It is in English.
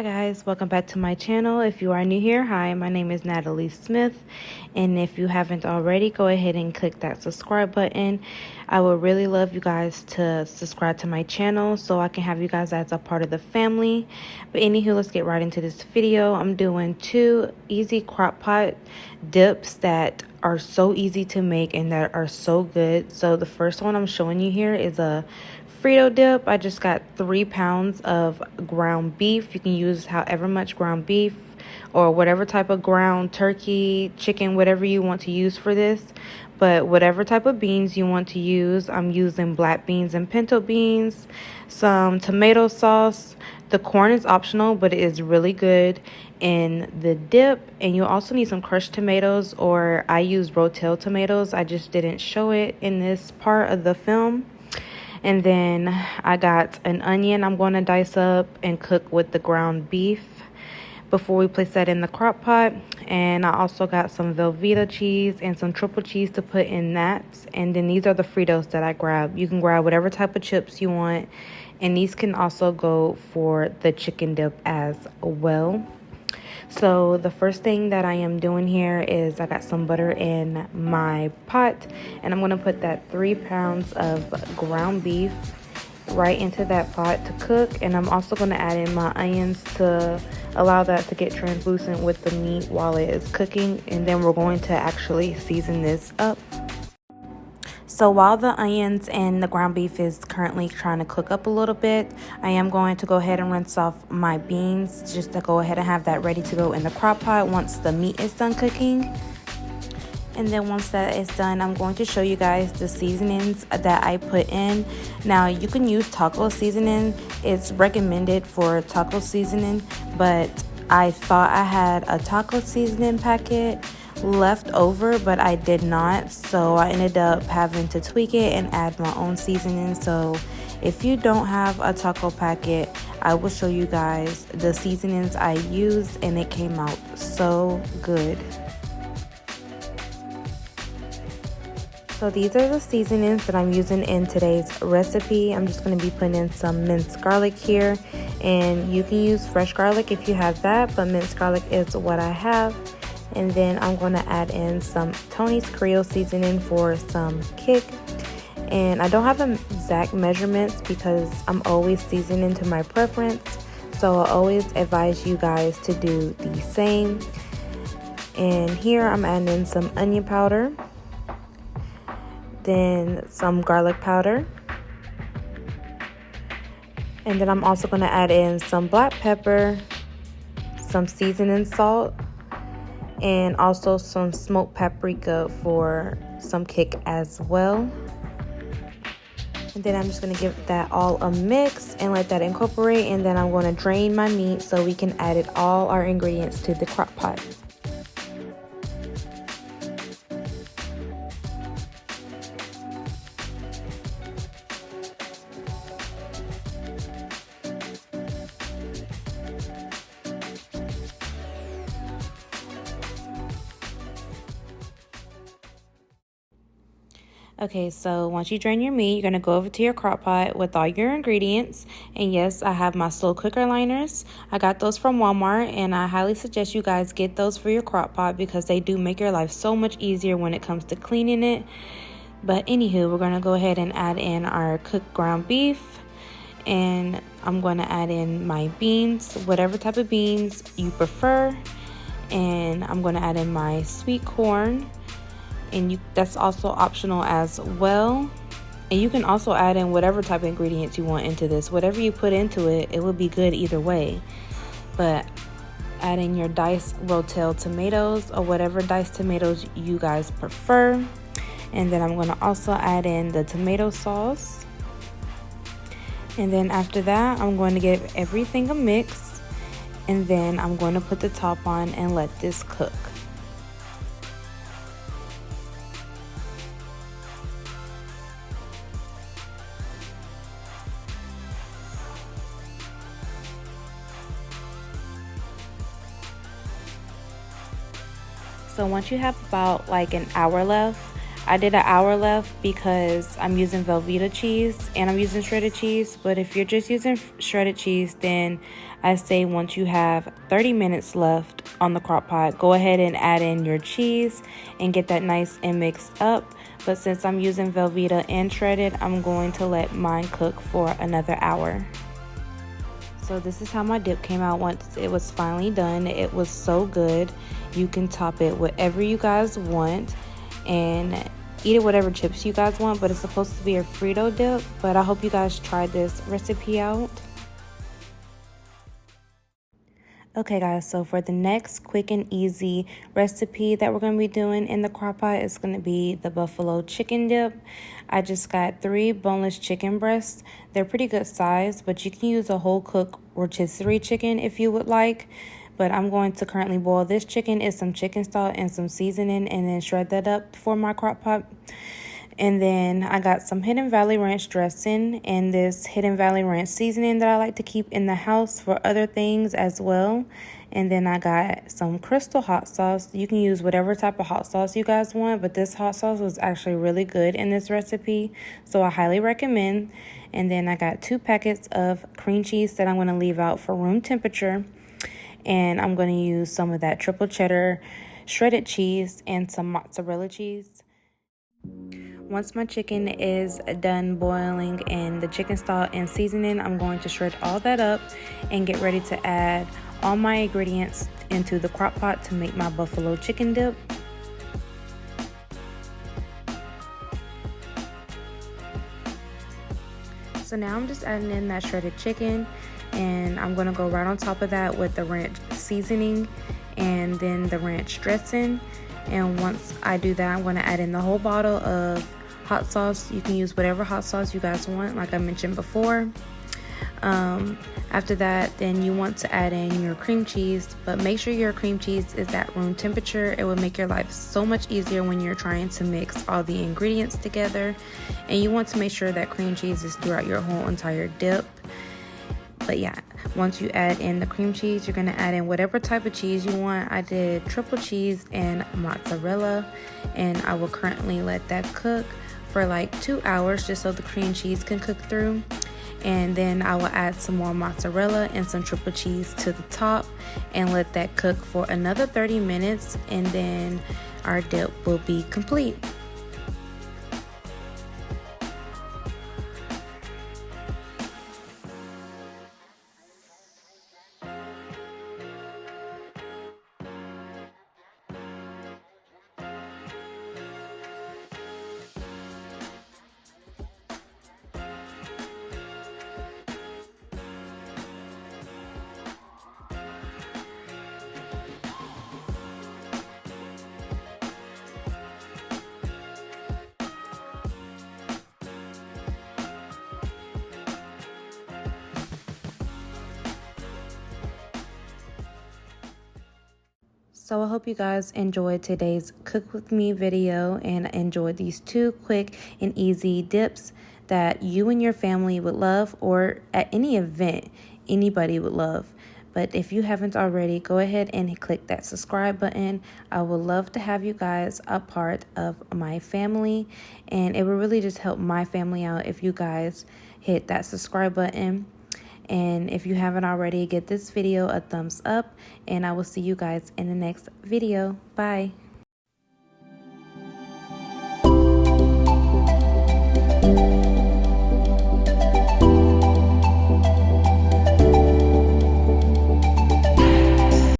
Hi guys, welcome back to my channel. If you are new here, hi, my name is Natalie Smith, and if you haven't already, go ahead and click that subscribe button. I would really love you guys to subscribe to my channel so I can have you guys as a part of the family. But anywho, let's get right into this video. I'm doing 2 easy crock pot dips that are so easy to make and that are so good. So the first one I'm showing you here is a Frito Dip. I just got 3 pounds of ground beef. You can use however much ground beef or whatever type of ground turkey, chicken, whatever you want to use for this. But whatever type of beans you want to use, I'm using black beans and pinto beans, some tomato sauce. The corn is optional, but it is really good in the dip. And you also need some crushed tomatoes, or I use rotel tomatoes. I just didn't show it in this part of the film. And then I got an onion I'm going to dice up and cook with the ground beef before we place that in the crock pot. And I also got some velveeta cheese and some triple cheese to put in that. And then these are the Fritos that I grabbed. You can grab whatever type of chips you want. And these can also go for the chicken dip as well. So the first thing that I am doing here is I got some butter in my pot, and I'm going to put that 3 pounds of ground beef right into that pot to cook. And I'm also going to add in my onions to allow that to get translucent with the meat while it is cooking. And then we're going to actually season this up. So while the onions and the ground beef is currently trying to cook up a little bit, I am going to go ahead and rinse off my beans just to go ahead and have that ready to go in the crock pot once the meat is done cooking. And then once that is done, I'm going to show you guys the seasonings that I put in. Now you can use taco seasoning. It's recommended for taco seasoning, but I thought I had a taco seasoning packet left over, but I did not, so I ended up having to tweak it and add my own seasoning. So if you don't have a taco packet, I will show you guys the seasonings I used, and it came out so good. So these are the seasonings that I'm using in today's recipe. I'm just going to be putting in some minced garlic here, and you can use fresh garlic if you have that, but minced garlic is what I have. And then I'm going to add in some Tony's Creole seasoning for some kick. And I don't have exact measurements because I'm always seasoning to my preference. So I always advise you guys to do the same. And here I'm adding in some onion powder. Then some garlic powder. And then I'm also going to add in some black pepper, some seasoning salt, and also some smoked paprika for some kick as well. And then I'm just going to give that all a mix and let that incorporate, and then I'm going to drain my meat so we can add all our ingredients to the crock pot. Okay, so once you drain your meat, you're going to go over to your crock pot with all your ingredients. And yes, I have my slow cooker liners. I got those from Walmart, and I highly suggest you guys get those for your crock pot because they do make your life so much easier when it comes to cleaning it. But anywho, we're going to go ahead and add in our cooked ground beef. And I'm going to add in my beans, whatever type of beans you prefer. And I'm going to add in my sweet corn. And that's also optional as well. And you can also add in whatever type of ingredients you want into this. Whatever you put into it, it will be good either way. But add in your diced rotel tomatoes or whatever diced tomatoes you guys prefer. And then I'm going to also add in the tomato sauce. And then after that, I'm going to give everything a mix. And then I'm going to put the top on and let this cook. So once you have about like an hour left, I did an hour left because I'm using Velveeta cheese and I'm using shredded cheese. But if you're just using shredded cheese, then I say once you have 30 minutes left on the crock pot, go ahead and add in your cheese and get that nice and mixed up. But since I'm using Velveeta and shredded, I'm going to let mine cook for another hour. So this is how my dip came out once it was finally done. It was so good. You can top it whatever you guys want and eat it whatever chips you guys want, but it's supposed to be a Frito dip. But I hope you guys tried this recipe out. Okay guys, so for the next quick and easy recipe that we're going to be doing in the crock pot, it's going to be the buffalo chicken dip. I just got 3 boneless chicken breasts. They're pretty good size, but you can use a whole cook rotisserie chicken if you would like. But I'm going to currently boil this chicken in some chicken stock and some seasoning and then shred that up for my crock pot. And then I got some Hidden Valley Ranch dressing and this Hidden Valley Ranch seasoning that I like to keep in the house for other things as well. And then I got some Crystal Hot Sauce. You can use whatever type of hot sauce you guys want, but this hot sauce was actually really good in this recipe, so I highly recommend. And then I got 2 packets of cream cheese that I'm going to leave out for room temperature. And I'm going to use some of that triple cheddar shredded cheese and some mozzarella cheese. Once my chicken is done boiling in the chicken stock and seasoning, I'm going to shred all that up and get ready to add all my ingredients into the crock pot to make my buffalo chicken dip. So now I'm just adding in that shredded chicken, and I'm going to go right on top of that with the ranch seasoning and then the ranch dressing. And once I do that, I'm going to add in the whole bottle of hot sauce. You can use whatever hot sauce you guys want, like I mentioned before. After that, then you want to add in your cream cheese, but make sure your cream cheese is at room temperature. It will make your life so much easier when you're trying to mix all the ingredients together. And you want to make sure that cream cheese is throughout your whole entire dip. But yeah, once you add in the cream cheese, you're going to add in whatever type of cheese you want. I did triple cheese and mozzarella, and I will currently let that cook for like 2 hours just so the cream cheese can cook through. And then I will add some more mozzarella and some triple cheese to the top and let that cook for another 30 minutes, and then our dip will be complete. So I hope you guys enjoyed today's cook with me video and enjoyed these 2 quick and easy dips that you and your family would love, or at any event anybody would love. But if you haven't already, go ahead and click that subscribe button. I would love to have you guys a part of my family, and it would really just help my family out if you guys hit that subscribe button. And if you haven't already, give this video a thumbs up, and I will see you guys in the next video. Bye.